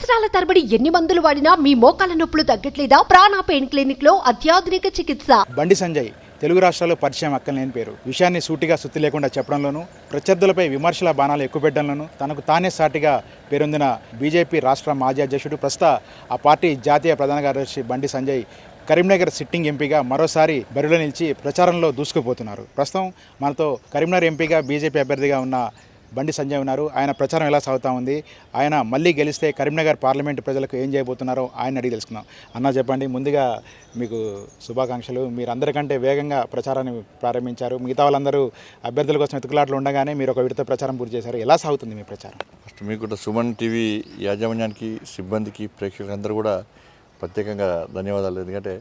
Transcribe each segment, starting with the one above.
సంవత్సరాల తరబడి ఎన్ని మందులు వాడినా మీ మోకాల నొప్పులు తగ్గట్లేదా? ప్రాణ పెయిన్ క్లినిక్ లో అత్యాధునిక చికిత్స. బండి సంజయ్ తెలుగు రాష్ట్రాల్లో పరిచయం అక్కలేని పేరు. విషయాన్ని సూటిగా సుత్తి లేకుండా చెప్పడంలోనూ, ప్రత్యర్థులపై విమర్శల బాణాలు ఎక్కుపెట్టడంలోనూ తనకు తానే సాటిగా పేరొందిన బీజేపీ రాష్ట్ర మాజీ అధ్యక్షుడు, ప్రస్తుత ఆ పార్టీ జాతీయ ప్రధాన కార్యదర్శి బండి సంజయ్ కరీంనగర్ సిట్టింగ్ ఎంపీగా మరోసారి బరిలో నిలిచి ప్రచారంలో దూసుకుపోతున్నారు. ప్రస్తుతం మనతో కరీంనగర్ ఎంపీగా బీజేపీ అభ్యర్థిగా ఉన్న బండి సంజయ్ ఉన్నారు. ఆయన ప్రచారం ఎలా సాగుతూ ఉంది, ఆయన మళ్ళీ గెలిస్తే కరీంనగర్ పార్లమెంటు ప్రజలకు ఏం చేయబోతున్నారో ఆయన అడిగి తెలుసుకుందాం. అన్న చెప్పండి, ముందుగా మీకు శుభాకాంక్షలు. మీరు అందరికంటే వేగంగా ప్రచారాన్ని ప్రారంభించారు. మిగతా వాళ్ళందరూ అభ్యర్థుల కోసం ఎతుకులాట్లు ఉండగానే మీరు ఒక విడత ప్రచారం పూర్తి చేశారు. ఎలా సాగుతుంది మీ ప్రచారం? ఫస్ట్ మీకు కూడా సుమన్ టీవీ యాజమాన్యానికి, సిబ్బందికి, ప్రేక్షకులందరూ కూడా ప్రత్యేకంగా ధన్యవాదాలు. ఎందుకంటే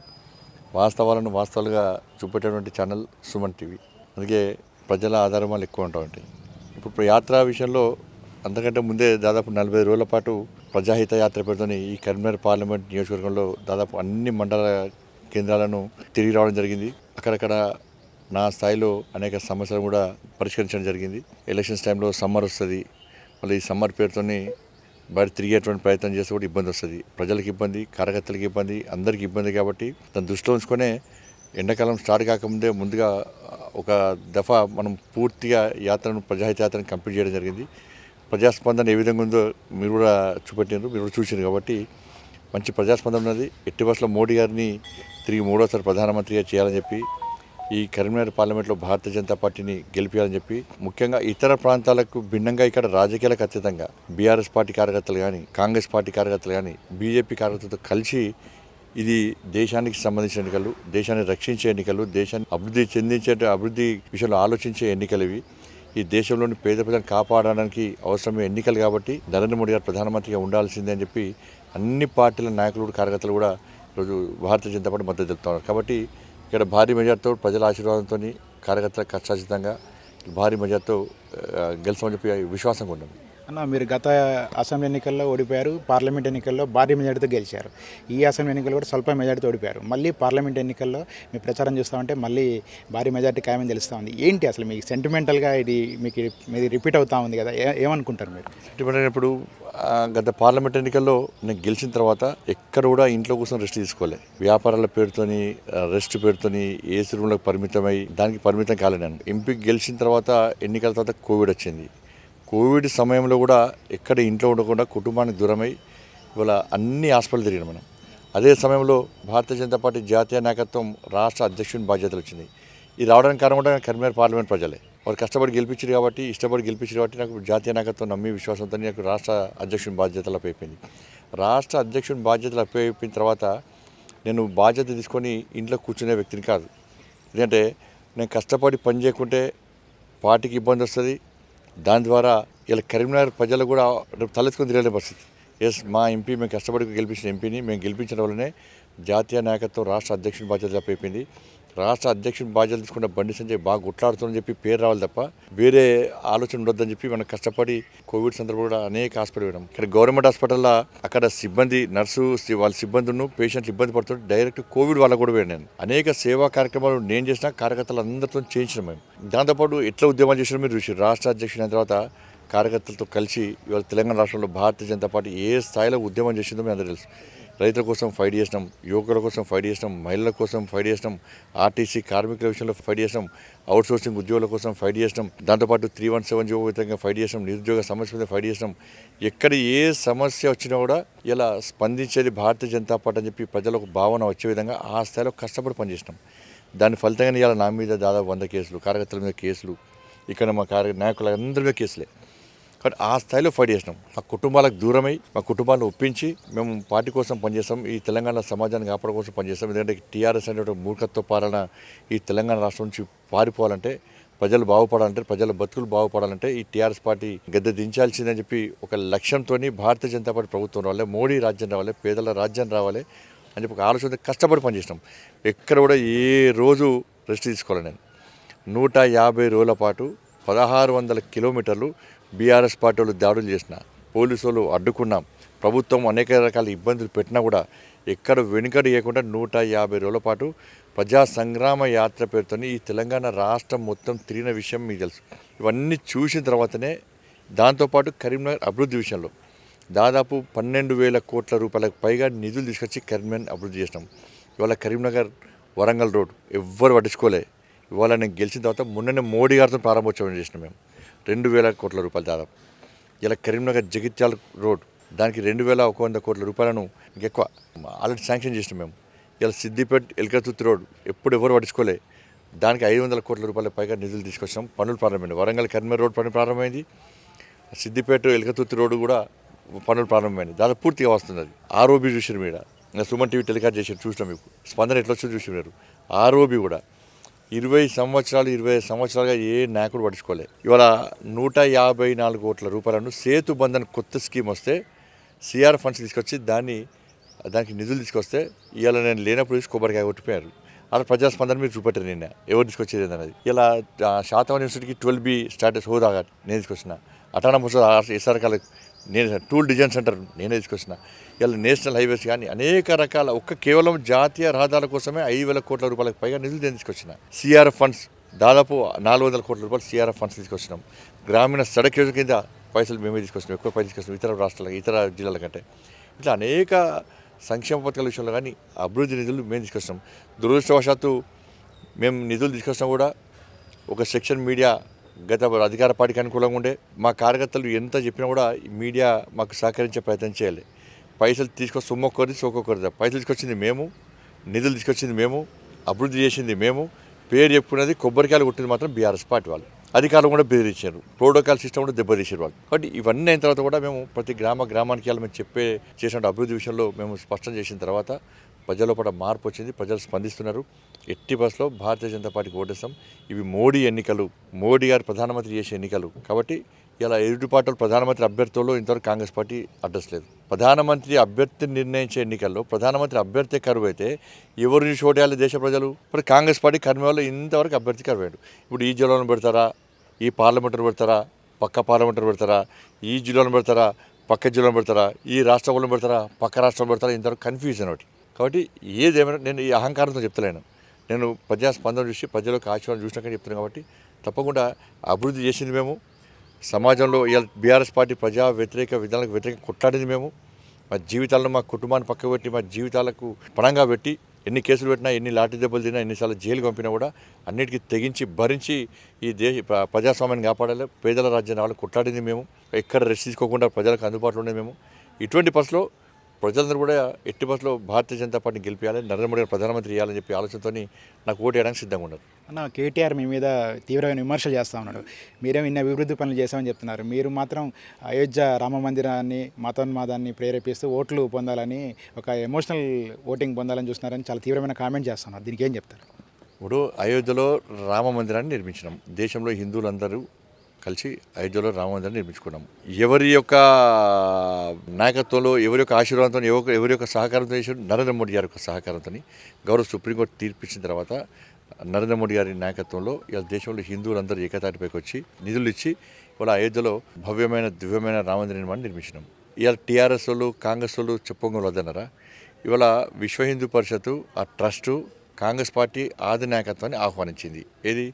వాస్తవాలను వాస్తవాలుగా చూపెట్టేటువంటి ఛానల్ సుమన్ టీవీ. అందుకే ప్రజల ఆధారమాలు ఎక్కువ ఉంటాయి. ఇప్పుడు యాత్ర విషయంలో అంతకంటే ముందే దాదాపు 45 రోజుల పాటు ప్రజాహిత యాత్ర పేరుతోని ఈ కరీంనగర్ పార్లమెంట్ నియోజకవర్గంలో దాదాపు అన్ని మండల కేంద్రాలను తిరిగి రావడం జరిగింది. అక్కడక్కడ నా స్థాయిలో అనేక సమస్యలు కూడా పరిష్కరించడం జరిగింది. ఎలక్షన్స్ టైంలో సమ్మర్ వస్తుంది, మళ్ళీ ఈ సమ్మర్ పేరుతోని బయట తిరిగేటువంటి ప్రయత్నం చేస్తే కూడా ఇబ్బంది వస్తుంది. ప్రజలకు ఇబ్బంది, కార్యకర్తలకు ఇబ్బంది, అందరికీ ఇబ్బంది. కాబట్టి దాన్ని దృష్టిలో ఉంచుకొనే ఎండాకాలం స్టార్ట్ కాకముందే ముందుగా ఒక దఫా మనం పూర్తిగా యాత్రను, ప్రజాహిత యాత్రను కంప్లీట్ చేయడం జరిగింది. ప్రజాస్పందన ఏ విధంగా ఉందో మీరు కూడా చూపెట్టినారు, మీరు కూడా చూసారు. కాబట్టి మంచి ప్రజాస్పందన ఉన్నది. ఎట్టి బస్సులో మోడీ గారిని తిరిగి 3వ ప్రధానమంత్రిగా చేయాలని చెప్పి, ఈ కరీంనగర్ పార్లమెంట్లో భారతీయ జనతా పార్టీని గెలిపించాలని చెప్పి, ముఖ్యంగా ఇతర ప్రాంతాలకు భిన్నంగా ఇక్కడ రాజకీయాలకు అతీతంగా బీఆర్ఎస్ పార్టీ కార్యకర్తలు కానీ, కాంగ్రెస్ పార్టీ కార్యకర్తలు కానీ, బీజేపీ కార్యకర్తలతో కలిసి ఇది దేశానికి సంబంధించిన ఎన్నికలు, దేశాన్ని రక్షించే ఎన్నికలు, దేశాన్ని అభివృద్ధి విషయంలో ఆలోచించే ఎన్నికలు ఇవి. ఈ దేశంలోని పేద ప్రజలను కాపాడడానికి అవసరమే ఎన్నికలు. కాబట్టి నరేంద్ర మోడీ గారు ప్రధానమంత్రిగా ఉండాల్సిందే అని చెప్పి అన్ని పార్టీల నాయకులు, కార్యకర్తలు కూడా ఈరోజు భారతీయ జనతా పార్టీ మద్దతు తెలుపుతున్నారు. కాబట్టి ఇక్కడ భారీ మెజార్టీతో, ప్రజల ఆశీర్వాదంతో, కార్యకర్తల కష్టాచితంగా భారీ మెజార్టీతో గెలుస్తామని చెప్పి విశ్వాసంగా ఉన్నాం. అన్న, మీరు గత అసెంబ్లీ ఎన్నికల్లో ఓడిపోయారు, పార్లమెంట్ ఎన్నికల్లో భారీ మెజార్టీతో గెలిచారు. ఈ అసెంబ్లీ ఎన్నికల్లో కూడా స్వల్ప మెజార్టీతో ఓడిపోయారు. మళ్ళీ పార్లమెంట్ ఎన్నికల్లో మీ ప్రచారం చూస్తామంటే మళ్ళీ భారీ మెజార్టీ ఖాయమని తెలుస్తూ ఉంది. ఏంటి అసలు మీకు సెంటిమెంటల్గా ఇది మీది రిపీట్ అవుతూ ఉంది కదా, ఏమనుకుంటారు మీరు? సెంటిమెంట్ అయినప్పుడు గత పార్లమెంట్ ఎన్నికల్లో నేను గెలిచిన తర్వాత ఎక్కడ కూడా ఇంట్లో కూర్చొని రెస్ట్ తీసుకోలే. వ్యాపారాల పేరుతోని, రెస్ట్ పేరుతోని ఏసీ రూమ్లకు పరిమితమై దానికి పరిమితం కాలేను. ఎంపీ గెలిచిన తర్వాత, ఎన్నికల తర్వాత కోవిడ్ వచ్చింది. కోవిడ్ సమయంలో కూడా ఎక్కడ ఇంట్లో ఉండకుండా కుటుంబానికి దూరమై ఇవాళ అన్ని హాస్పిటల్ తిరిగినాం మనం. అదే సమయంలో భారతీయ జనతా పార్టీ జాతీయ నాయకత్వం రాష్ట్ర అధ్యక్షుని బాధ్యతలు వచ్చింది. ఇది రావడానికి కారణం కూడా కరీంనగర్ పార్లమెంట్ ప్రజలే. వారు కష్టపడి గెలిపించారు కాబట్టి, ఇష్టపడి గెలిపించారు కాబట్టి నాకు జాతీయ నాయకత్వం నమ్మి, విశ్వాసంతో నాకు రాష్ట్ర అధ్యక్షుని బాధ్యతలు అయిపోయింది. రాష్ట్ర అధ్యక్షుని బాధ్యతలు అయిపోయిన తర్వాత నేను బాధ్యత తీసుకొని ఇంట్లో కూర్చునే వ్యక్తిని కాదు. ఎందుకంటే నేను కష్టపడి పని చేయకుంటే పార్టీకి ఇబ్బంది వస్తుంది. దాని ద్వారా ఇలా కరీంనగర్ ప్రజలు కూడా తలెత్తుకొని తిరగలేని పరిస్థితి. మా ఎంపీ, మేము కష్టపడి గెలిపించిన ఎంపీని మేము గెలిపించడం వల్లనే జాతీయ నాయకత్వం రాష్ట్ర అధ్యక్షుని బాధ్యత అయిపోయింది. రాష్ట్ర అధ్యక్షుని బాధ్యత తీసుకున్న బండి సంజయ్ బాగా గుట్లాడుతుందని చెప్పి పేరు రావాలి తప్ప వేరే ఆలోచన ఉండొద్దని చెప్పి మనం కష్టపడి కోవిడ్ సందర్భంలో కూడా అనేక హాస్పిటల్ వెళ్ళాం. ఇక్కడ గవర్నమెంట్ హాస్పిటల్లో అక్కడ సిబ్బంది, నర్సు వాళ్ళ సిబ్బందిను పేషెంట్లు ఇబ్బంది పడుతుంటే డైరెక్ట్ కోవిడ్ వాళ్ళకు కూడా వెళ్ళాను. అనేక సేవా కార్యక్రమాలు నేను చేసిన, కార్యకర్తలు అందరితో చేయించినాం మేము. దాంతోపాటు ఎట్లా ఉద్యమాలు చేసినా మీరు చూసి, రాష్ట్ర అధ్యక్షుని అయిన తర్వాత కార్యకర్తలతో కలిసి ఇవాళ తెలంగాణ రాష్ట్రంలో భారతీయ జనతా పార్టీ ఏ స్థాయిలో ఉద్యమం చేసిందో మీ అందరూ తెలుసు. రైతుల కోసం ఫైట్ చేసినాం, యువకుల కోసం ఫైట్ చేసినాం, మహిళల కోసం ఫైట్ చేసినాం, ఆర్టీసీ కార్మికుల విషయంలో ఫైట్ చేసినాం, అవుట్సోర్సింగ్ ఉద్యోగుల కోసం ఫైట్ చేసినాం, దాంతోపాటు 317 జీవో విధంగా ఫైట్ చేసినాం, నిరుద్యోగ సమస్య మీద ఫైట్ చేసినాం. ఎక్కడ ఏ సమస్య వచ్చినా కూడా ఇలా స్పందించేది భారతీయ జనతా పార్టీ అని చెప్పి ప్రజలకు భావన వచ్చే విధంగా ఆ స్థాయిలో కష్టపడి పనిచేసినాం. దాని ఫలితంగానే ఇలా నా మీద దాదాపు 100 కేసులు, కార్యకర్తల మీద కేసులు, ఇక్కడ మా నాయకుల అందరి మీద కేసులే. కాబట్టి ఆ స్థాయిలో ఫైట్ చేసినాం. మా కుటుంబాలకు దూరమై, మా కుటుంబాలను ఒప్పించి మేము పార్టీ కోసం పనిచేస్తాం. ఈ తెలంగాణ సమాజాన్ని కాపాడడం కోసం పనిచేస్తాం. ఎందుకంటే టీఆర్ఎస్ అనేటువంటి మూర్ఖత్వ పాలన ఈ తెలంగాణ రాష్ట్రం నుంచి పారిపోవాలంటే, ప్రజలు బాగుపడాలంటే, ప్రజల బతుకులు బాగుపడాలంటే ఈ టీఆర్ఎస్ పార్టీ గద్దె దించాల్సిందని చెప్పి ఒక లక్ష్యంతో భారతీయ జనతా పార్టీ ప్రభుత్వం రావాలి, మోడీ రాజ్యం రావాలి, పేదల రాజ్యం రావాలి అని చెప్పి ఒక ఆలోచన కష్టపడి పనిచేసినాం. ఎక్కడ కూడా ఏ రోజు రెస్ట్ తీసుకోవాలి. నేను 150 రోజుల పాటు 1600 కిలోమీటర్లు బీఆర్ఎస్ పార్టీ వాళ్ళు దాడులు చేసిన, పోలీసు వాళ్ళు అడ్డుకున్నాం, ప్రభుత్వం అనేక రకాల ఇబ్బందులు పెట్టినా కూడా ఎక్కడ వెనుకడు చేయకుండా 150 రోజుల పాటు ప్రజా సంగ్రామ యాత్ర పేరుతో ఈ తెలంగాణ రాష్ట్రం మొత్తం తిరిగిన విషయం మీకు తెలుసు. ఇవన్నీ చూసిన తర్వాతనే దాంతోపాటు కరీంనగర్ అభివృద్ధి విషయంలో దాదాపు 12,000 కోట్ల రూపాయలకు పైగా నిధులు తీసుకొచ్చి కరీంనగర్ అభివృద్ధి చేసినాం. ఇవాళ కరీంనగర్ వరంగల్ రోడ్ ఎవ్వరు పట్టించుకోలే. ఇవాళ నేను గెలిచిన తర్వాత మొన్ననే మోడీ గారితో ప్రారంభోత్సవం చేసినాం మేము 2,000 కోట్ల రూపాయలు దాదాపు. ఇలా కరీంనగర్ జగిత్యాల రోడ్ దానికి 2,100 కోట్ల రూపాయలను ఇంకెక్కువ ఆల్రెడీ శాంక్షన్ చేసినాం మేము. ఇలా సిద్దిపేట ఎల్కతుర్తి రోడ్ ఎప్పుడు ఎవరు పట్టించుకోలే, దానికి 500 కోట్ల రూపాయల పైగా నిధులు తీసుకొచ్చినాం. పనులు ప్రారంభమైంది. వరంగల్ కరీంనగర్ రోడ్ పని ప్రారంభమైంది. సిద్దిపేట ఎల్కతుర్తి రోడ్డు కూడా పనులు ప్రారంభమైంది. దాదాపు పూర్తిగా వస్తుంది. అది ఆర్ఓబి చూసారు మీద సుమన్ టీవీ టెలికాస్ట్ చేసి చూసినాం. మీకు స్పందన ఎట్లా వచ్చో చూసినారు. ఆర్ఓబి కూడా 20 సంవత్సరాలుగా ఏ నాయకుడు పట్టించుకోలే. ఇవాళ 154 కోట్ల రూపాయలను సేతు బంధన్ కొత్త స్కీమ్ వస్తే సిఆర్ ఫండ్స్ తీసుకొచ్చి దానికి నిధులు తీసుకొస్తే ఇవాళ నేను లేనప్పుడు చూసి కొబ్బరికాయ కొట్టిపోయారు. అలా ప్రజాస్పందన మీరు చూపెట్టారు. నిన్న ఎవరు తీసుకొచ్చేది అనేది. ఇలా శాతవాహన యూనివర్సిటీకి 12B స్టాటస్ హోదాగా నేను తీసుకొచ్చిన. అటానమస్ ఎస్ఆర్ కాలేజ్ నేను టూల్ డిజైన్ సెంటర్ నేనే తీసుకొచ్చిన. ఇలా నేషనల్ హైవేస్ కానీ అనేక రకాల కేవలం జాతీయ రహదారుల కోసమే 5,000 కోట్ల రూపాయలకు పైగా నిధులు నేను తీసుకొచ్చిన. సిఆర్ఎఫ్ ఫండ్స్ దాదాపు 400 కోట్ల రూపాయలు సిఆర్ఎఫ్ ఫండ్స్ తీసుకొచ్చినాం. గ్రామీణ సడక్ యోజన కింద పైసలు మేమే తీసుకొచ్చినాం. ఎక్కువ పైసలు తీసుకొచ్చినాం ఇతర రాష్ట్రాలకు, ఇతర జిల్లాల కంటే. ఇట్లా అనేక సంక్షేమ పథకాల విషయంలో కానీ అభివృద్ధి నిధులు మేము తీసుకొచ్చినాం. దురదృష్టవశాత్తు మేము నిధులు తీసుకొచ్చినా కూడా ఒక సెక్షన్ మీడియా గత అధికార పార్టీకి అనుకూలంగా ఉండే. మా కార్యకర్తలు ఎంత చెప్పినా కూడా మీడియా మాకు సహకరించే ప్రయత్నం చేయాలి. పైసలు తీసుకొచ్చి సొమ్మొక్కరిది సోకొక్కరిది. పైసలు తీసుకొచ్చింది మేము, నిధులు తీసుకొచ్చింది మేము, అభివృద్ధి చేసింది మేము, పేరు చెప్పుకున్నది కొబ్బరికాయలు కొట్టింది మాత్రం బీఆర్ఎస్ పార్టీ వాళ్ళు. అధికారులు కూడా బెదిరించారు. ప్రోటోకాల్ సిస్టమ్ కూడా దెబ్బతీసారు వాళ్ళు. కాబట్టి ఇవన్నీ అయిన తర్వాత కూడా మేము ప్రతి గ్రామానికి మేము చేసిన అభివృద్ధి విషయంలో మేము స్పష్టం చేసిన తర్వాత ప్రజల లోపల మార్పు వచ్చింది. ప్రజలు స్పందిస్తున్నారు. ఎట్టి బస్సులో భారతీయ జనతా పార్టీకి ఓటేస్తాం. ఇవి మోడీ ఎన్నికలు, మోడీ గారు ప్రధానమంత్రి చేసే ఎన్నికలు. కాబట్టి ఇలా ఎదుటి పార్టీలు ప్రధానమంత్రి అభ్యర్థుల్లో ఇంతవరకు కాంగ్రెస్ పార్టీ అడ్రస్ లేదు. ప్రధానమంత్రి అభ్యర్థిని నిర్ణయించే ఎన్నికల్లో ప్రధానమంత్రి అభ్యర్థి కరువు అయితే ఎవరు చూసి ఓటేయాలి దేశ ప్రజలు? ఇప్పుడు కాంగ్రెస్ పార్టీ కర్మలో ఇంతవరకు అభ్యర్థి కరువాడు. ఇప్పుడు ఈ జిల్లాలో పెడతారా, ఈ పార్లమెంటర్ పెడతారా, పక్క పార్లమెంటర్ పెడతారా, ఈ జిల్లాలో పెడతారా, పక్క జిల్లాలో పెడతారా, ఈ రాష్ట్రంలో పెడతారా, పక్క రాష్ట్రంలో పెడతారా, ఇంతవరకు కన్ఫ్యూజన్ ఒకటి. కాబట్టి ఏదేమైనా నేను ఈ అహంకారంతో చెప్తలేను. నేను ప్రజాస్పందన చూసి ప్రజలకు ఆశీర్వాదం చూసినాక చెప్తున్నాను. కాబట్టి తప్పకుండా అభివృద్ధి చేసింది మేము. సమాజంలో ఇవాళ బీఆర్ఎస్ పార్టీ ప్రజా వ్యతిరేక విధానాలకు వ్యతిరేకంగా కొట్లాడింది మేము. మా జీవితాలను, మా కుటుంబాన్ని పక్క పెట్టి, మా జీవితాలకు పణంగా పెట్టి ఎన్ని కేసులు పెట్టినా, ఎన్ని లాఠీ దెబ్బలు తిన్నా, ఎన్నిసార్లు జైలు పంపినా కూడా అన్నిటికీ తెగించి భరించి ఈ ప్రజాస్వామ్యాన్ని కాపాడాలి, పేదల రాజ్యాన్ని వాళ్ళు కొట్లాడింది మేము. ఎక్కడ రెస్ట్ తీసుకోకుండా ప్రజలకు అందుబాటులో ఉండేది మేము. ఇటువంటి పరిస్థితిలో ప్రజలందరూ కూడా ఎట్టి బస్సులో భారతీయ జనతా పార్టీని గెలిపించాలి, నరేంద్ర మోడీ ప్రధానమంత్రి చేయాలని చెప్పి ఆలోచనతో నాకు ఓటు వేయడానికి సిద్ధంగా ఉన్నారు. అన్న, కేటీఆర్ మీ మీద తీవ్రమైన విమర్శలు చేస్తూ ఉన్నాడు. మీరేమో ఇన్ని అభివృద్ధి పనులు చేశామని చెప్తున్నారు. మీరు మాత్రం అయోధ్య రామ మందిరాన్ని, మతోన్మాదాన్ని ప్రేరేపిస్తూ ఓట్లు పొందాలని, ఒక ఎమోషనల్ ఓటింగ్ పొందాలని చూస్తున్నారని చాలా తీవ్రమైన కామెంట్ చేస్తున్నారు. దీనికి ఏం చెప్తారు? ఇప్పుడు అయోధ్యలో రామ మందిరాన్ని నిర్మించినాం. దేశంలో హిందువులందరూ కలిసి అయోధ్యలో రామ మందిరాన్ని నిర్మించుకున్నాం. ఎవరి యొక్క నాయకత్వంలో, ఎవరి యొక్క ఆశీర్వాదంతో, ఎవరి యొక్క సహకారంతో చేశారు? నరేంద్ర మోడీ గారి యొక్క సహకారంతో. గౌరవ సుప్రీంకోర్టు తీర్పిచ్చిన తర్వాత నరేంద్ర మోడీ గారి నాయకత్వంలో ఇలా దేశంలో హిందువులందరూ ఏకతాటిపైకి వచ్చి నిధులు ఇచ్చి ఇవాళ అయోధ్యలో భవ్యమైన దివ్యమైన రామమందిర నిర్మాణం నిర్మించినాం. ఇవాళ టీఆర్ఎస్ వాళ్ళు, కాంగ్రెస్ వాళ్ళు చెప్పుకోగల వద్దన్నారా? ఇవాళ విశ్వ హిందూ పరిషత్తు, ఆ ట్రస్టు కాంగ్రెస్ పార్టీ ఆది నాయకత్వాన్ని ఆహ్వానించింది. ఏది?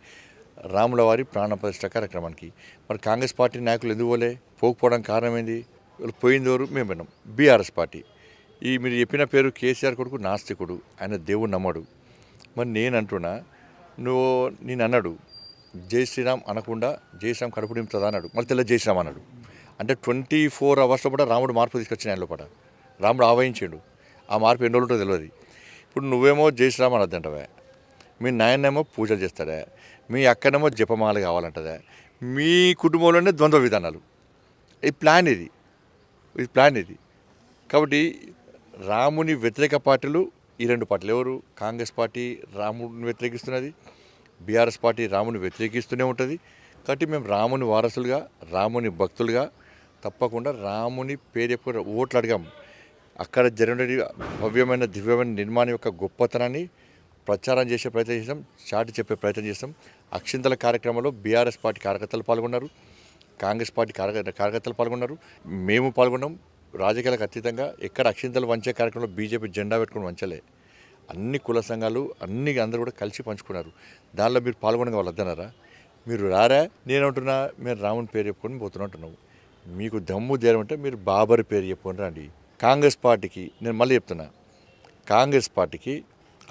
రాముల వారి ప్రాణ ప్రతిష్ఠ కార్యక్రమానికి. మరి కాంగ్రెస్ పార్టీ నాయకులు ఎందుకు పోకపోవడానికి కారణం ఏంది? వాళ్ళు పోయిందెవరు? మేము విన్నాం. BRS party. ఈ మీరు చెప్పిన పేరు కేసీఆర్ కొడుకు నాస్తికుడు, ఆయన దేవుడు నమ్మడు. మరి నేను అంటున్నా, నేను అన్నాడు జై శ్రీరామ్ అనకుండా జై శ్రీరామ్ కడుపు నింపుతుందా అన్నాడు. మళ్ళీ తెల్ల జై శ్రీరామ్ అన్నాడు. అంటే 24 అవర్స్లో కూడా రాముడు మార్పు తీసుకొచ్చిన ఆయన లోపల. రాముడు ఆవహించాడు. ఆ మార్పు ఎన్ని రోజులు ఉంటుందో తెలియదు. ఇప్పుడు నువ్వేమో జై శ్రీరామ్ అనద్దంటవే, మీ నాయనేమో పూజలు చేస్తాడే, మీ అక్కనేమో జపమాల కావాలంటదే, మీ కుటుంబంలోనే ద్వంద్వ విధానాలు. ఈ ప్లాన్ ఇది. కాబట్టి రాముని వ్యతిరేక పార్టీలు ఈ రెండు పార్టీలు. ఎవరు? కాంగ్రెస్ పార్టీ రాముడిని వ్యతిరేకిస్తున్నది, బీఆర్ఎస్ పార్టీ రాముని వ్యతిరేకిస్తూనే ఉంటుంది. కాబట్టి మేము రాముని వారసులుగా, రాముని భక్తులుగా తప్పకుండా రాముని పేరు ఎక్కువ ఓట్లు అడిగాం. అక్కడ జరిగిన భవ్యమైన దివ్యమైన నిర్మాణం యొక్క గొప్పతనాన్ని ప్రచారం చేసే ప్రయత్నం చేసాం, చాటి చెప్పే ప్రయత్నం చేస్తాం. అక్షింతల కార్యక్రమంలో బీఆర్ఎస్ పార్టీ కార్యకర్తలు పాల్గొన్నారు, కాంగ్రెస్ పార్టీ కార్యకర్తలు పాల్గొన్నారు, మేము పాల్గొన్నాం. రాజకీయాలకు అతీతంగా ఎక్కడ అక్షింతలు వంచే కార్యక్రమంలో బీజేపీ జెండా పెట్టుకుని వంచలే. అన్ని కుల సంఘాలు అందరూ కూడా కలిసి పంచుకున్నారు. దానిలో మీరు పాల్గొనగా వాళ్ళు వద్దన్నారా? మీరు రారా? నేనంటున్నా, మీరు రాముని పేరు చెప్పుకొని పోతున్నట్టున్నావు. మీకు దమ్ము ధైర్యం అంటే మీరు బాబర్ పేరు చెప్పండి రండి. కాంగ్రెస్ పార్టీకి నేను మళ్ళీ చెప్తున్నా, కాంగ్రెస్ పార్టీకి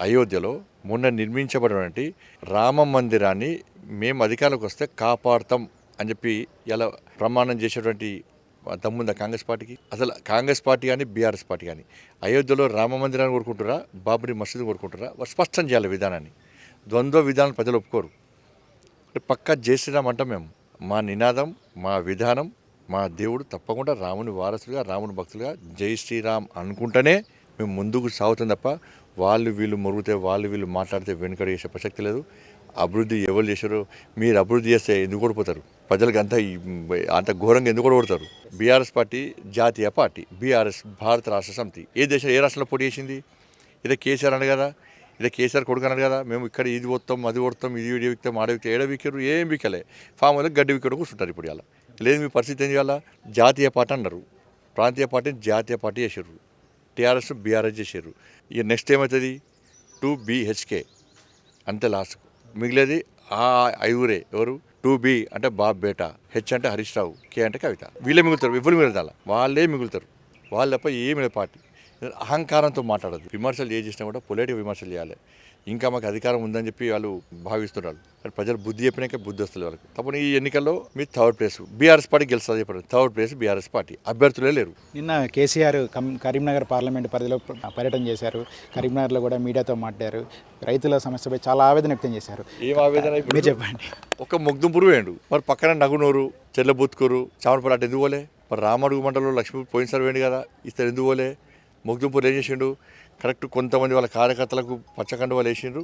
అయోధ్యలో మొన్న నిర్మించబడినటువంటి రామ మందిరాన్ని మేము అధికారంలోకి వస్తే కాపాడుతాం అని చెప్పి ఇలా ప్రమాణం చేసేటువంటి దమ్ముందా కాంగ్రెస్ పార్టీకి? అసలు కాంగ్రెస్ పార్టీ కానీ బీఆర్ఎస్ పార్టీ కానీ అయోధ్యలో రామ మందిరాన్ని కోరుకుంటారా, బాబరీ మసీదు కోరుకుంటారా? వారు స్పష్టం చేయాలి విధానాన్ని. ద్వంద్వ విధానం ప్రజలు ఒప్పుకోరు. పక్కా జై శ్రీరామ్ అంటాం మేము. మా నినాదం, మా విధానం, మా దేవుడు తప్పకుండా రాముని వారసులుగా, రాముని భక్తులుగా జై శ్రీరామ్ అనుకుంటేనే మేము ముందుకు సాగుతాం తప్ప వాళ్ళు వీళ్ళు మురుగుతే, వాళ్ళు వీళ్ళు మాట్లాడితే వెనుకడ చేసే ప్రసక్తి లేదు. అభివృద్ధి ఎవరు చేశారో మీరు అభివృద్ధి చేస్తే ఎందుకు ఓడిపోతారు? ప్రజలకు అంత ఘోరంగా ఎందుకు ఓడిపోతారు? బీఆర్ఎస్ పార్టీ జాతీయ పార్టీ, బీఆర్ఎస్ భారత రాష్ట్ర సమితి ఏ రాష్ట్రంలో పోటీ చేసింది? ఇదే కేసీఆర్ అన్నాడు కదా, ఇదే కేసీఆర్ కొడుకు అన్నాడు కదా, మేము ఇక్కడ ఇది వస్తాం, అది వస్తాం, ఇది వీడియో విక్తాం, ఆడ విక్తాం, ఏడ విక్కారు, ఏం విక్కలే, ఫామ్ వల్ల గడ్డి విక్కడ కూర్చుంటారు. ఇప్పుడు ఇలా లేదు. మీ పరిస్థితి ఏం చేయాలా? జాతీయ పార్టీ అన్నారు, ప్రాంతీయ పార్టీని జాతీయ పార్టీ చేశారు, టీఆర్ఎస్ బీఆర్ఎస్ చేశారు. ఇక నెక్స్ట్ ఏమవుతుంది? 2BHK అంతే లాస్ట్. మిగిలేది ఆ ఐదుగురే. ఎవరు? 2B అంటే బాబ్ బేటా, H అంటే హరీష్ రావు, K అంటే కవిత. వీళ్ళే మిగులుతారు. ఎవరు మిగులుతారు? వాళ్ళే మిగులుతారు. వాళ్ళు తప్ప ఏమి లేదు. పార్టీ అహంకారంతో మాట్లాడదు. విమర్శలు ఏ చేసినా కూడా పొలిటికల్ విమర్శలు చేయాలి. ఇంకా మాకు అధికారం ఉందని చెప్పి వాళ్ళు భావిస్తున్నారు. కానీ ప్రజలు బుద్ధి చెప్పినాక బుద్ధి వస్తుంది వాళ్ళకి. తప్పని ఈ ఎన్నికల్లో మీ థర్డ్ ప్లేస్ బీఆర్ఎస్ పార్టీ గెలుస్తుంది చెప్పారు. థర్డ్ ప్లేస్ బీఆర్ఎస్ పార్టీ, అభ్యర్థులే లేరు. నిన్న కేసీఆర్ కరీంనగర్ పార్లమెంట్ పరిధిలో పర్యటన చేశారు. కరీంనగర్లో కూడా మీడియాతో మాట్లాడారు. రైతుల సమస్యపై చాలా ఆవేదన వ్యక్తం చేశారు. ఏం ఆవేదన? మీరు చెప్పండి. ఒక ముగ్దుంపురు వేయండు, మరి పక్కన నగునూరు, చెల్లబుత్కూరు, చామరపల్లి అటు ఎందుకు పోలే? మరి రామడుగు మండలంలో లక్ష్మీ పోయినసారి వేయండి కదా, ఇస్తారు ఎందుకు పోలే? ముగ్దుంపూర్ ఏం చేసిండు? కరెక్ట్ కొంతమంది వాళ్ళ కార్యకర్తలకు పచ్చకండు వాళ్ళు వేసిండ్రు,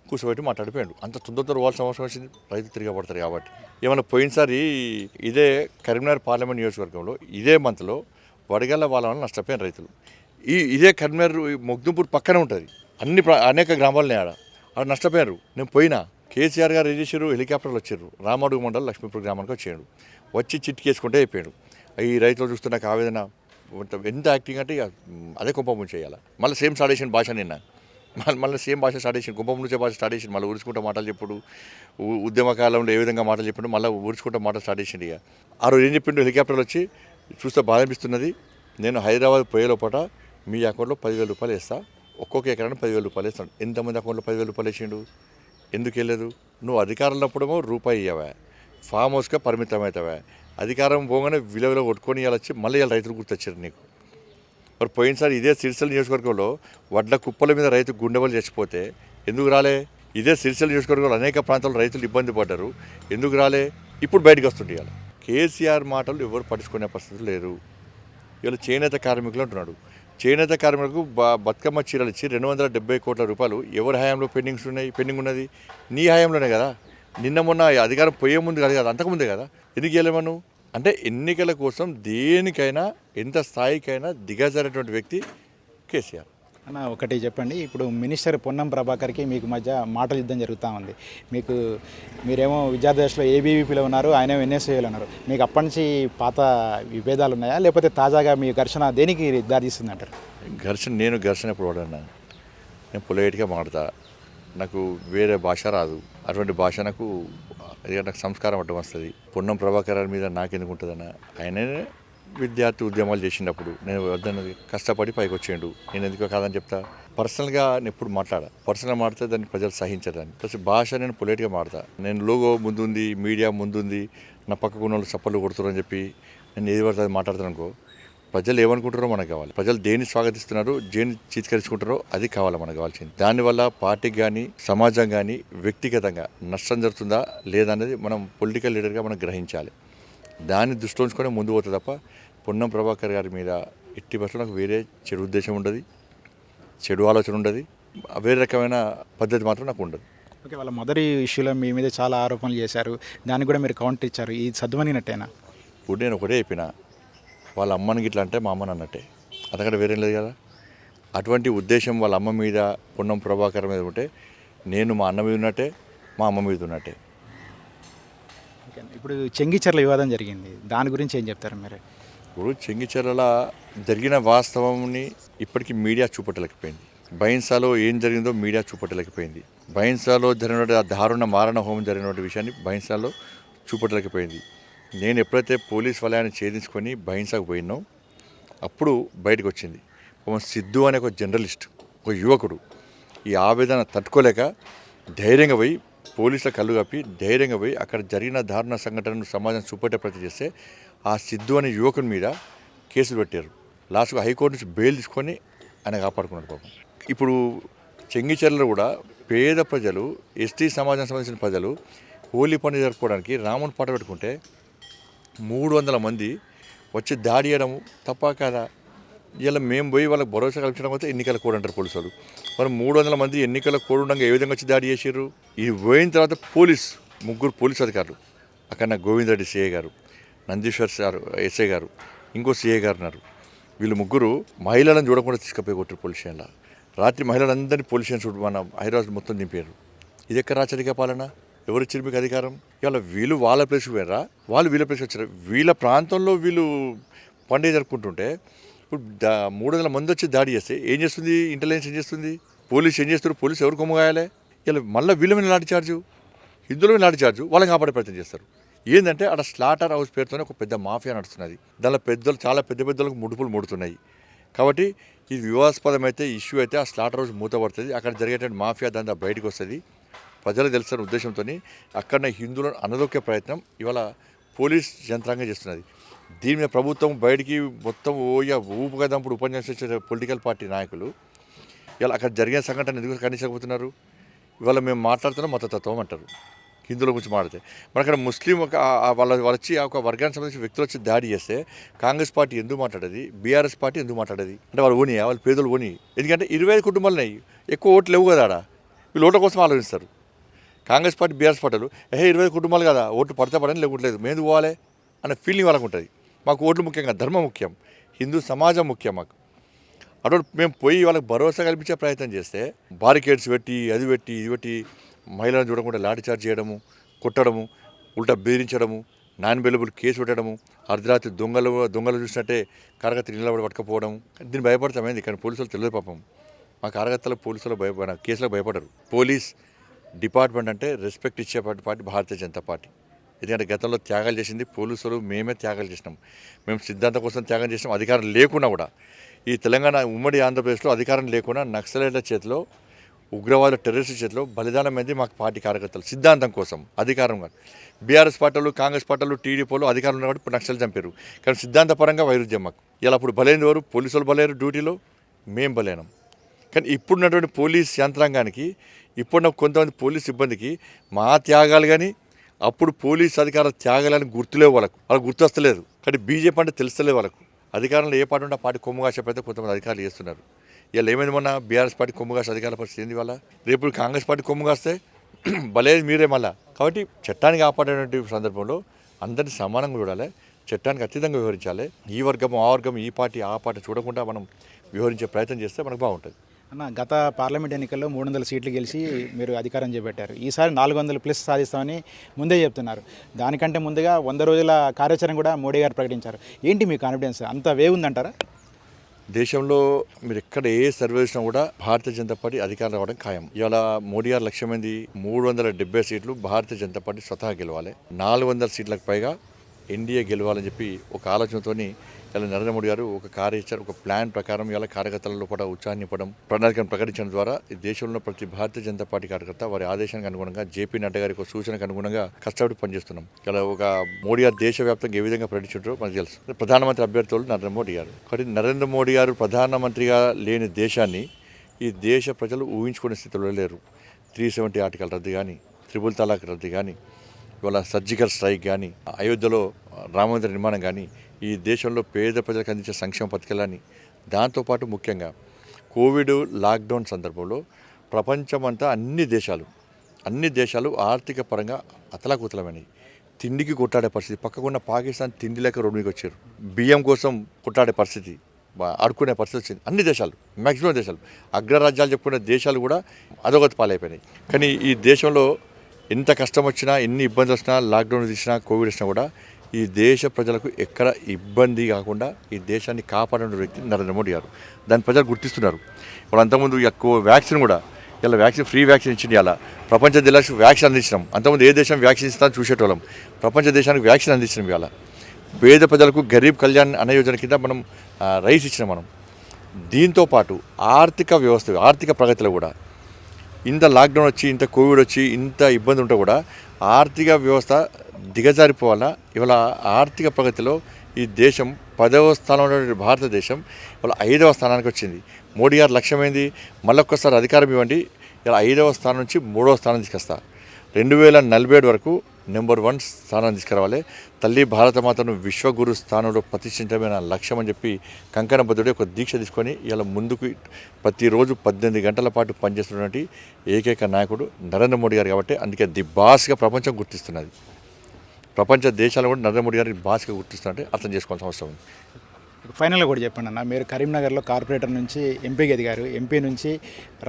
కూర్చోబెట్టి మాట్లాడిపోయాడు. అంత తొందరతో పోవాల్సిన అవసరం వచ్చింది. రైతు తిరగబడతారు కాబట్టి. ఏమన్నా పోయినసారి ఇదే కరీంనగర్ పార్లమెంట్ నియోజకవర్గంలో ఇదే మంత్లో వడగళ్ళ వాళ్ళ నష్టపోయిన రైతులు. ఇదే కరీంనగర్ ముగ్దుంపూర్ పక్కనే ఉంటుంది. అనేక గ్రామాలనే ఆడ నష్టపోయారు. నేను పోయినా. కేసీఆర్ గారు ఏం చేశారు? హెలికాప్టర్లు వచ్చారు. రామడుగు మండలం లక్ష్మీపూర్ గ్రామానికి వచ్చాడు. వచ్చి చిట్కేసుకుంటే అయిపోయాడు. ఈ రైతులు చూస్తే నాకు ఆవేదన. ఎంత యాక్టింగ్ అంటే ఇక అదే కుంభం చేయాలి. మళ్ళీ సేమ్ స్టార్ట్ చేసిన భాష నిన్న, మళ్ళీ సేమ్ భాష స్టార్ట్ చేసిన, కుంభం నుంచే భాష స్టార్ట్ చేసింది. మళ్ళీ ఊరుచుకుంటా మాటలు చెప్పుడు, ఉద్యమ కాలంలో ఏ విధంగా మాటలు చెప్పుడు, మళ్ళీ ఊరుచుకుంటా మాటలు స్టార్ట్ చేసిండు. ఇక ఆ రోజు ఏం చెప్పిండు? హెలికాప్టర్లు వచ్చి చూస్తే బాధ అనిపిస్తున్నది, నేను హైదరాబాద్ పోయే లోపల మీ అకౌంట్లో 10,000 రూపాయలు వేస్తా, ఒక్కొక్క ఎకరాన్ని 10,000 రూపాయలు వేస్తాను. ఎంతమంది అకౌంట్లో 10,000 రూపాయలు వేసిండు? ఎందుకు వెళ్ళలేదు? నువ్వు అధికారంలో ఉన్నప్పుడేమో రూపాయి ఇవ్వవా, ఫామ్ హౌస్గా పరిమితం అవుతావా, అధికారం పోగానే విలువలో కొట్టుకొని ఇవ్వాలొచ్చి మళ్ళీ ఇవాళ రైతులు గుర్తొచ్చారు నీకు. మరి పోయినసారి ఇదే సిరిసిల్ల నియోజకవర్గంలో వడ్ల కుప్పల మీద రైతు గుండెవలు చచ్చిపోతే ఎందుకు రాలే? ఇదే సిరిసిల్ల నియోజకవర్గంలో అనేక ప్రాంతాల్లో రైతులు ఇబ్బంది పడ్డారు, ఎందుకు రాలే? ఇప్పుడు బయటకు వస్తుండే. ఇవాళ కేసీఆర్ మాటలు ఎవరు పట్టించుకునే పరిస్థితి లేరు. ఇవాళ చేనేత కార్మికులు అంటున్నాడు. చేనేత కార్మికులకు బతుకమ్మ చీరలు ఇచ్చి 270 కోట్ల రూపాయలు ఎవరి హయాంలో పెండింగ్ ఉన్నది? నీ హయాంలోనే కదా. నిన్న మొన్న అధికారం పోయే ముందు కదా, అంతకుముందే కదా. ఎందుకు వెళ్ళమను? అంటే ఎన్నికల కోసం దేనికైనా ఎంత స్థాయికైనా దిగజారేటువంటి వ్యక్తి కేసీఆర్. అన్న ఒకటి చెప్పండి, ఇప్పుడు మినిస్టర్ పొన్నం ప్రభాకర్కి మీకు మధ్య మాటల యుద్ధం జరుగుతూ ఉంది. మీరేమో విద్యార్థి దశలో ఏబీవీపీలో ఉన్నారు, ఆయన ఎన్ఎస్ఏలో ఉన్నారు. మీకు అప్పటి నుంచి పాత విభేదాలు ఉన్నాయా, లేకపోతే తాజాగా మీ ఘర్షణ దేనికి దారితీస్తుంది అంటారు? ఘర్షణ ఎప్పుడు వాడన్నా, నేను పొలైట్గా మాడతా, నాకు వేరే భాష రాదు. అటువంటి భాష నాకు సంస్కారం అడ్డం వస్తుంది. పొన్నం ప్రభాకర్ మీద నాకెందుకు ఉంటుందన్న, ఆయనే విద్యార్థి ఉద్యమాలు చేసినప్పుడు నేను వద్దన్నది కష్టపడి పైకి వచ్చేయండు. నేను ఎందుకో కాదని చెప్తా. పర్సనల్గా నేను ఎప్పుడు పర్సనల్ మాడితే దాన్ని ప్రజలు సహించదని. ప్లస్ భాష నేను పొలైట్గా మాడతా. నేను లోగో ముందుంది, మీడియా ముందుంది, నా పక్కకు ఉన్న వాళ్ళు చప్పట్లు కొడుతున్నారని చెప్పి నేను ఏది పడితే అది మాట్లాడతాను అనుకో, ప్రజలు ఏమనుకుంటారో మనకు కావాలి. ప్రజలు దేన్ని స్వాగతిస్తున్నారో, దేన్ని చీత్కరించుకుంటారో అది కావాలి మనకు కావాల్సింది. దానివల్ల పార్టీకి కానీ సమాజం కానీ వ్యక్తిగతంగా నష్టం జరుగుతుందా లేదనేది మనం పొలిటికల్ లీడర్గా మనం గ్రహించాలి. దాన్ని దృష్టిలో ఉంచుకొని ముందు పోతుంది తప్ప పొన్నం ప్రభాకర్ గారి మీద ఎట్టి బస్సులో నాకు వేరే చెడు ఉద్దేశం ఉండదు, చెడు ఆలోచన ఉండదు, వేరే రకమైన పద్ధతి మాత్రం నాకు ఉండదు. ఓకే, వాళ్ళ మొదటి ఇష్యూలో మీ మీద చాలా ఆరోపణలు చేశారు, దానికి కూడా మీరు కౌంటర్ ఇచ్చారు. ఇది సద్దుమనినట్టేనా? ఇప్పుడు నేను ఒకటే చెప్పిన, వాళ్ళ అమ్మని గిట్లా అంటే మా అమ్మని అన్నట్టే, అంతకంటే వేరేం లేదు కదా. అటువంటి ఉద్దేశం వాళ్ళ అమ్మ మీద పొన్నం ప్రభాకర్ మీద ఉంటే నేను మా అన్న మీద ఉన్నట్టే, మా అమ్మ మీద ఉన్నట్టే. ఇప్పుడు చెంగిచెర్ల వివాదం జరిగింది, దాని గురించి ఏం చెప్తారు మీరు? ఇప్పుడు చెంగిచెర్ల జరిగిన వాస్తవంని ఇప్పటికీ మీడియా చూపట్టలేకపోయింది. బైన్సాలో ఏం జరిగిందో మీడియా చూపట్టలేకపోయింది. బైన్సాలో జరిగిన దారుణ మారణ హోమం జరిగిన విషయాన్ని బైన్సాలో చూపట్టలేకపోయింది. నేను ఎప్పుడైతే పోలీస్ వలయాన్ని ఛేదించుకొని బహింసకు పోయినో అప్పుడు బయటకు వచ్చింది. సిద్ధు అనే ఒక జర్నలిస్ట్, ఒక యువకుడు ఈ ఆవేదన తట్టుకోలేక ధైర్యంగా పోయి పోలీసుల కళ్ళు కప్పి ధైర్యంగా పోయి అక్కడ జరిగిన దారుణ సంఘటనను సమాజం చూపెట్టే ప్రయత్నం చేస్తే ఆ సిద్ధు అనే యువకుని మీద కేసులు పెట్టారు. లాస్ట్గా హైకోర్టు నుంచి బెయిల్ తీసుకొని ఆయన కాపాడుకున్నాడు పాపం. ఇప్పుడు చెంగిచెర్లలో కూడా పేద ప్రజలు, ఎస్టీ సమాజానికి సంబంధించిన ప్రజలు హోలీ పండుగ జరుపుకోవడానికి రాముని పాట పెట్టుకుంటే 300 మంది వచ్చి దాడి చేయడము తప్ప కాదా? ఇలా మేము పోయి వాళ్ళకి భరోసా కల్పించడం అయితే ఎన్నికల కోడ్ అంటారు పోలీసులు. మరి 300 మంది ఎన్నికల కోడ్ ఉండగా ఏ విధంగా వచ్చి దాడి చేసారు? ఇది పోయిన తర్వాత ముగ్గురు పోలీసు అధికారులు, అక్కడ గోవింద్ రెడ్డి సిఐ గారు, నందీశ్వర్ సార్ ఎస్ఐ గారు, ఇంకో సిఐ గారు ఉన్నారు. వీళ్ళు ముగ్గురు మహిళలను చూడకుండా తీసుకుపోయి కొట్టారు పోలీస్ స్టేషన్లో. రాత్రి మహిళలందరినీ పోలీస్ స్టేషన్ చుట్టూ మన హైదరాబాద్ మొత్తం దింపారు. ఇది ఎక్కడ రాచరిక పాలన? ఎవరు ఇచ్చారు మీకు అధికారం? ఇవాళ వీళ్ళు వాళ్ళ ప్లేస్కి పోయారా, వాళ్ళు వీళ్ళ ప్లేస్కి వచ్చారు. వీళ్ళ ప్రాంతంలో వీళ్ళు పండుగ జరుపుకుంటుంటే ఇప్పుడు 300 మంది వచ్చి దాడి చేస్తే ఏం చేస్తుంది ఇంటెలిజెన్స్? ఏం చేస్తుంది పోలీసు? ఏం చేస్తారు? పోలీసు ఎవరు కొమ్మగాయాలి? ఇలా మళ్ళీ వీళ్ళ మీద లాఠీ చార్జు, హిందువుల మీద లాఠీ చార్జు, వాళ్ళని కాపాడే ప్రయత్నం చేస్తారు. ఏంటంటే అక్కడ స్లాటర్ హౌస్ పేరుతోనే ఒక పెద్ద మాఫియా నడుస్తున్నది. దానిలో చాలా పెద్దలకు ముడుపులు ముడుతున్నాయి. కాబట్టి ఇది వివాదాస్పదమైతే ఇష్యూ అయితే ఆ స్లాటర్ హౌస్ మూతపడుతుంది. అక్కడ జరిగేటువంటి మాఫియా దందా బయటకు వస్తుంది. ప్రజలకు తెలుస్తున్న ఉద్దేశంతో అక్కడనే హిందువులను అనదొక్కే ప్రయత్నం ఇవాళ పోలీస్ యంత్రాంగం చేస్తున్నది. దీని మీద ప్రభుత్వం బయటికి మొత్తం ఊపుగా దంపుడు ఉపన్యాసించే పొలిటికల్ పార్టీ నాయకులు ఇలా అక్కడ జరిగిన సంఘటన ఎందుకు ఖండించకపోతున్నారు? ఇవాళ మేము మాట్లాడుతున్నాం మతతత్వం అంటారు, హిందువుల గురించి మాట్లాడితే. మరి అక్కడ ముస్లిం వాళ్ళు వచ్చి ఒక వర్గానికి సంబంధించిన వ్యక్తులు వచ్చి దాడి చేస్తే కాంగ్రెస్ పార్టీ ఎందుకు మాట్లాడేది, బీఆర్ఎస్ పార్టీ ఎందుకు మాట్లాడేది? అంటే వాళ్ళు ఓని, వాళ్ళు పేదలు ఓని. ఎందుకంటే 25 కుటుంబాలు ఉన్నాయి, ఎక్కువ ఓట్లు లేవు కదా ఆడ. వీళ్ళు ఓట్ల కోసం ఆలోచిస్తారు. కాంగ్రెస్ పార్టీ, బీఆర్ఎస్ పార్టీలు 25 కుటుంబాలు కదా, ఓట్లు పడితే పడని లేకుంటలేదు, మేము పోవాలి అనే ఫీలింగ్ వాళ్ళకు ఉంటుంది. మాకు ఓట్లు ముఖ్యంగా, ధర్మం ముఖ్యం, హిందూ సమాజం ముఖ్యం మాకు. అటువంటి మేము పోయి వాళ్ళకి భరోసా కల్పించే ప్రయత్నం చేస్తే బారికేడ్స్ పెట్టి అది పెట్టి ఇది పెట్టి మహిళలను చూడకుండా లాఠీ చార్జ్ చేయడము, కొట్టడము, ఉల్టా బెదిరించడము, నాన్ అవైలబుల్ కేసు పెట్టడము, అర్ధరాత్రి దొంగలు చూసినట్టే కారగత్తి నిలబడి పట్టుకపోవడం. దీన్ని భయపడతామైంది. కానీ పోలీసులు తెలియదు పాపం. మా కారగత్తల పోలీసులు కేసులకు భయపడరు. పోలీస్ డిపార్ట్మెంట్ అంటే రెస్పెక్ట్ ఇచ్చే పార్టీ భారతీయ జనతా పార్టీ. ఎందుకంటే గతంలో త్యాగాలు చేసింది పోలీసులు, మేమే త్యాగాలు చేసినాం. మేము సిద్ధాంతం కోసం త్యాగం చేసినాం. అధికారం లేకుండా కూడా ఈ తెలంగాణ ఉమ్మడి ఆంధ్రప్రదేశ్లో అధికారం లేకుండా నక్సలైట్ల చేతిలో, ఉగ్రవాద టెర్రరిస్ట్ చేతిలో బలిదానం అయింది మాకు పార్టీ కార్యకర్తలు. సిద్ధాంతం కోసం, అధికారం కాదు. బీఆర్ఎస్ పార్టీలు, కాంగ్రెస్ పార్టీలు, టీడీపీలు అధికారం ఉన్న కాబట్టి ఇప్పుడు నక్సలు చంపారు. కానీ సిద్ధాంతపరంగా వైరుధ్యం మాకు. ఇలా అప్పుడు బలైంది ఎవరు? పోలీసులు బలయ్యారు డ్యూటీలో, మేము బలైనాం. కానీ ఇప్పుడున్నటువంటి పోలీస్ యంత్రాంగానికి, ఇప్పుడున్న కొంతమంది పోలీస్ సిబ్బందికి మా త్యాగాలు కానీ అప్పుడు పోలీస్ అధికారుల త్యాగాలని గుర్తులేవు. వాళ్ళకు గుర్తొస్తలేదు. కానీ బీజేపీ అంటే తెలుస్తలేదు వాళ్ళకు. అధికారంలో ఏ పార్టీ ఉంటే ఆ పార్టీ కొమ్ముగాసేపైతే కొంతమంది అధికారులు చేస్తున్నారు. ఇలా ఏమైంది? మొన్న బీఆర్ఎస్ పార్టీ కొమ్ముగాసే అధికారుల పరిస్థితి ఏంది వాళ్ళ? రేపు కాంగ్రెస్ పార్టీ కొమ్ముగాస్తే బలేదు మీరే మళ్ళా. కాబట్టి చట్టాన్ని కాపాడేటువంటి సందర్భంలో అందరినీ సమానంగా చూడాలి, చట్టానికి అతీతంగా వ్యవహరించాలి. ఈ వర్గం ఆ వర్గం, ఈ పార్టీ ఆ పార్టీ చూడకుండా మనం వ్యవహరించే ప్రయత్నం చేస్తే మనకు బాగుంటుంది. అన్న, గత పార్లమెంట్ ఎన్నికల్లో 300 సీట్లు గెలిచి మీరు అధికారం చేపట్టారు. ఈసారి 400+ సాధిస్తామని ముందే చెప్తున్నారు. దానికంటే ముందుగా 100 రోజుల కార్యాచరణ కూడా మోడీ గారు ప్రకటించారు. ఏంటి మీ కాన్ఫిడెన్స్? అంత వేవ్ ఉందంటారా? దేశంలో మీరు ఎక్కడ ఏ సర్వే చేసినా కూడా భారతీయ జనతా పార్టీ అధికారం రావడం ఖాయం. ఇవాళ మోడీ గారి లక్ష్యమైంది 370 సీట్లు భారతీయ జనతా పార్టీ స్వతహా గెలవాలి. 400 సీట్లకు పైగా ఎన్డీఏ గెలవాలని చెప్పి ఒక ఆలోచనతోని ఇలా నరేంద్ర మోడీ గారు ఒక కార్యాచరణ, ఒక ప్లాన్ ప్రకారం ఇలా కార్యకర్తలలో కూడా ఉత్సాహాన్ని నింపడం, ప్రణాళికను ప్రకటించడం ద్వారా ఈ దేశంలో ప్రతి భారతీయ జనతా పార్టీ కార్యకర్త వారి ఆదేశానికి అనుగుణంగా, జేపీ నడ్డా గారి ఒక సూచనకు అనుగుణంగా కష్టపడి పనిచేస్తున్నాం. ఇలా ఒక మోడీ గారు దేశవ్యాప్తంగా ఏ విధంగా ప్రకటించారో మనకు తెలుసు. ప్రధానమంత్రి అభ్యర్థులు నరేంద్ర మోడీ గారు. కాబట్టి నరేంద్ర మోడీ గారు ప్రధానమంత్రిగా లేని దేశాన్ని ఈ దేశ ప్రజలు ఊహించుకునే స్థితిలో లేరు. 370 ఆర్టికల్ రద్దు కానీ, ట్రిపుల్ తలాక్ రద్దు కానీ, ఇవాళ సర్జికల్ స్ట్రైక్ కానీ, అయోధ్యలో రామమందిర నిర్మాణం కానీ, ఈ దేశంలో పేద ప్రజలకు అందించే సంక్షేమ పథకాలని, దాంతోపాటు ముఖ్యంగా కోవిడ్ లాక్డౌన్ సందర్భంలో ప్రపంచమంతా అన్ని దేశాలు ఆర్థిక పరంగా అతలాకుతలమైనవి. తిండికి కొట్టాడే పరిస్థితి. పక్కకున్న పాకిస్తాన్ తిండి లేక రోడ్డుకి వచ్చారు. బియ్యం కోసం కొట్టాడే పరిస్థితి, ఆడుకునే పరిస్థితి వచ్చింది. అన్ని దేశాలు, మ్యాక్సిమం దేశాలు, అగ్రరాజ్యాలు చెప్పుకునే దేశాలు కూడా అధోగతి పాలైపోయినాయి. కానీ ఈ దేశంలో ఎంత కష్టం వచ్చినా, ఎన్ని ఇబ్బందులు వచ్చినా, లాక్డౌన్ తీసినా, కోవిడ్ వచ్చినా కూడా ఈ దేశ ప్రజలకు ఎక్కడ ఇబ్బంది కాకుండా ఈ దేశాన్ని కాపాడిన వ్యక్తి నరేంద్ర మోడీ గారు. దాన్ని ప్రజలు గుర్తిస్తున్నారు. వాళ్ళు అంతకుముందు ఎక్కువ వ్యాక్సిన్ కూడా ఇలా వ్యాక్సిన్ ఫ్రీ వ్యాక్సిన్ ఇచ్చింది. ఇలా ప్రపంచ దేశాలకు వ్యాక్సిన్ అందించినాం. అంతకుముందు ఏ దేశం వ్యాక్సిన్ ఇస్తాను చూసేటోళ్ళం. ప్రపంచ దేశానికి వ్యాక్సిన్ అందించినాం. ఇలా పేద ప్రజలకు గరీబ్ కళ్యాణ్ అనే యోజన కింద మనం రైస్ ఇచ్చినాం. మనం దీంతోపాటు ఆర్థిక వ్యవస్థ ఆర్థిక ప్రగతిలో కూడా ఇంత లాక్డౌన్ వచ్చి ఇంత కోవిడ్ వచ్చి ఇంత ఇబ్బంది ఉంటే కూడా ఆర్థిక వ్యవస్థ దిగజారిపోవాలా. ఇవాళ ఆర్థిక ప్రగతిలో ఈ దేశం 10వ స్థానంలో భారతదేశం ఇవాళ 5వ స్థానానికి వచ్చింది. మోడీ గారు లక్ష్యమైంది మళ్ళొక్కసారి అధికారం ఇవ్వండి, ఇలా 5వ స్థానం నుంచి 3వ స్థానం తీసుకొస్తా, 2047 వరకు నెంబర్ 1 స్థానం తీసుకురావాలి, తల్లి భారతమాతను విశ్వగురు స్థానంలో ప్రతిష్ఠించడమే నా లక్ష్యం అని చెప్పి కంకణబద్ధుడే ఒక దీక్ష తీసుకొని ఇలా ముందుకు ప్రతిరోజు 18 గంటల పాటు పనిచేస్తున్నటువంటి ఏకైక నాయకుడు నరేంద్ర మోడీ గారు. కాబట్టి అందుకే ది బాస్గా ప్రపంచం గుర్తిస్తున్నది. ప్రపంచ దేశాలు కూడా నరేంద్ర మోడీ గారికి బాస్గా గుర్తిస్తున్నట్టే అర్థం చేసుకోవాల్సిన అవసరం ఉంది. ఫైనల్గా కూడా చెప్పండి అన్న, మీరు కరీంనగర్లో కార్పొరేటర్ నుంచి ఎంపీకి ఎదిగారు, ఎంపీ నుంచి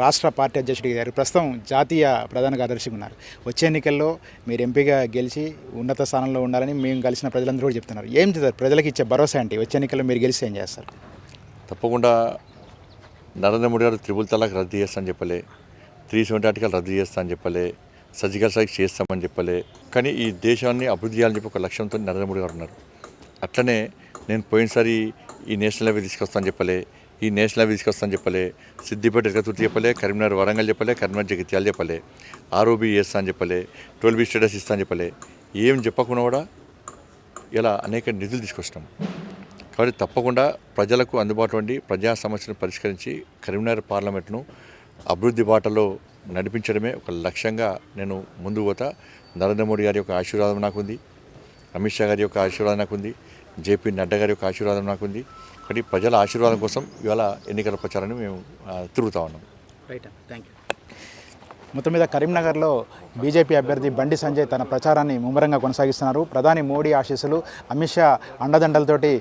రాష్ట్ర పార్టీ అధ్యక్షుడికి ఎదిగారు, ప్రస్తుతం జాతీయ ప్రధాన కార్యదర్శిగా ఉన్నారు. వచ్చే ఎన్నికల్లో మీరు ఎంపీగా గెలిచి ఉన్నత స్థానంలో ఉండాలని మేము కలిసిన ప్రజలందరూ కూడా చెప్తున్నారు. ఏం చేస్తారు ప్రజలకు ఇచ్చే భరోసా ఏంటి? వచ్చే ఎన్నికల్లో మీరు గెలిస్తే ఏం చేస్తారు? తప్పకుండా నరేంద్ర మోడీ గారు 3 తలాక్ రద్దు చేస్తామని చెప్పలే, 370 ఆర్టికల్ రద్దు చేస్తామని చెప్పలే, సర్జికల్ స్ట్రైక్ చేస్తామని చెప్పలే. కానీ ఈ దేశాన్ని అభివృద్ధి చేయాలని చెప్పి ఒక లక్ష్యంతో నరేంద్ర మోడీ గారు ఉన్నారు. అట్లనే నేను పోయినసారి ఈ నేషనల్ లెవెల్ తీసుకొస్తాను చెప్పలే, ఈ నేషనల్ లెవెల్ తీసుకొస్తాను చెప్పలే, సిద్దిపేట ఎరకతుర్తి చెప్పలే, కరీంనగర్ వరంగల్ చెప్పలే, కరీంనగర్ జగిత్యాల చెప్పలే, ఆర్ఓబీ చేస్తా అని చెప్పలే, 12B స్టేటస్ ఇస్తా అని చెప్పలే. ఏం చెప్పకుండా కూడా ఇలా అనేక నిధులు తీసుకొచ్చినాం. కాబట్టి తప్పకుండా ప్రజలకు అందుబాటులో ఉండి ప్రజా సమస్యలను పరిష్కరించి కరీంనగర్ పార్లమెంట్ను అభివృద్ధి బాటలో నడిపించడమే ఒక లక్ష్యంగా నేను ముందుకు పోతా. నరేంద్ర మోడీ గారి యొక్క ఆశీర్వాదం నాకుంది, అమిత్ షా గారి యొక్క ఆశీర్వాదం నాకుంది, జేపీ నడ్డా గారి యొక్క ఆశీర్వాదం నాకుంది. కాబట్టి ప్రజల ఆశీర్వాదం కోసం ఇవాళ ఎన్నికల ప్రచారాన్ని మేము తిరుగుతూ ఉన్నాం. Right, thank you. మొత్తం మీద కరీంనగర్లో బీజేపీ అభ్యర్థి బండి సంజయ్ తన ప్రచారాన్ని ముమ్మరంగా కొనసాగిస్తున్నారు. ప్రధాని మోడీ ఆశీస్సులు, అమిత్ షా అండదండలతోటి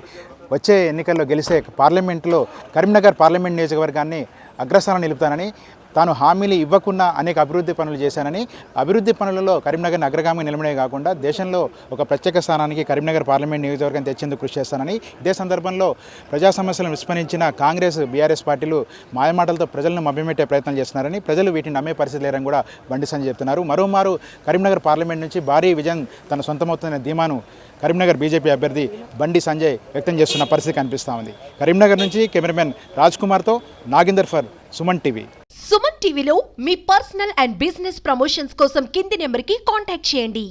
వచ్చే ఎన్నికల్లో గెలిసే పార్లమెంట్లో కరీంనగర్ పార్లమెంట్ నియోజకవర్గాన్ని అగ్రస్థానం నిలుపుతానని, తాను హామీలు ఇవ్వకుండా అనేక అభివృద్ధి పనులు చేశానని, అభివృద్ధి పనులలో కరీంనగర్ని అగ్రగామి నిలబడే కాకుండా దేశంలో ఒక ప్రత్యేక స్థానానికి కరీంనగర్ పార్లమెంట్ నియోజకవర్గం తెచ్చేందుకు కృషి చేస్తానని, ఇదే సందర్భంలో ప్రజా సమస్యలను విస్మరించిన కాంగ్రెస్, బీఆర్ఎస్ పార్టీలు మాయమాటలతో ప్రజలను మభ్యపెట్టే ప్రయత్నం చేస్తున్నారని, ప్రజలు వీటిని నమ్మే పరిస్థితి లేరని కూడా బండి సంజయ్ చెప్తున్నారు. మరోమారు కరీంనగర్ పార్లమెంట్ నుంచి భారీ విజయం తన సొంతమవుతున్న ధీమాను కరీంనగర్ బీజేపీ అభ్యర్థి బండి సంజయ్ వ్యక్తం చేస్తున్న పరిస్థితి కనిపిస్తూ ఉంది. కరీంనగర్ నుంచి కెమెరామెన్ రాజ్ కుమార్తో నాగేందర్ ఫర్ సుమన్ టీవీ. సుమన్ టీవీలో మీ పర్సనల్ అండ్ బిజినెస్ ప్రమోషన్స్ కోసం కింది నెంబర్కి కాంటాక్ట్ చేయండి.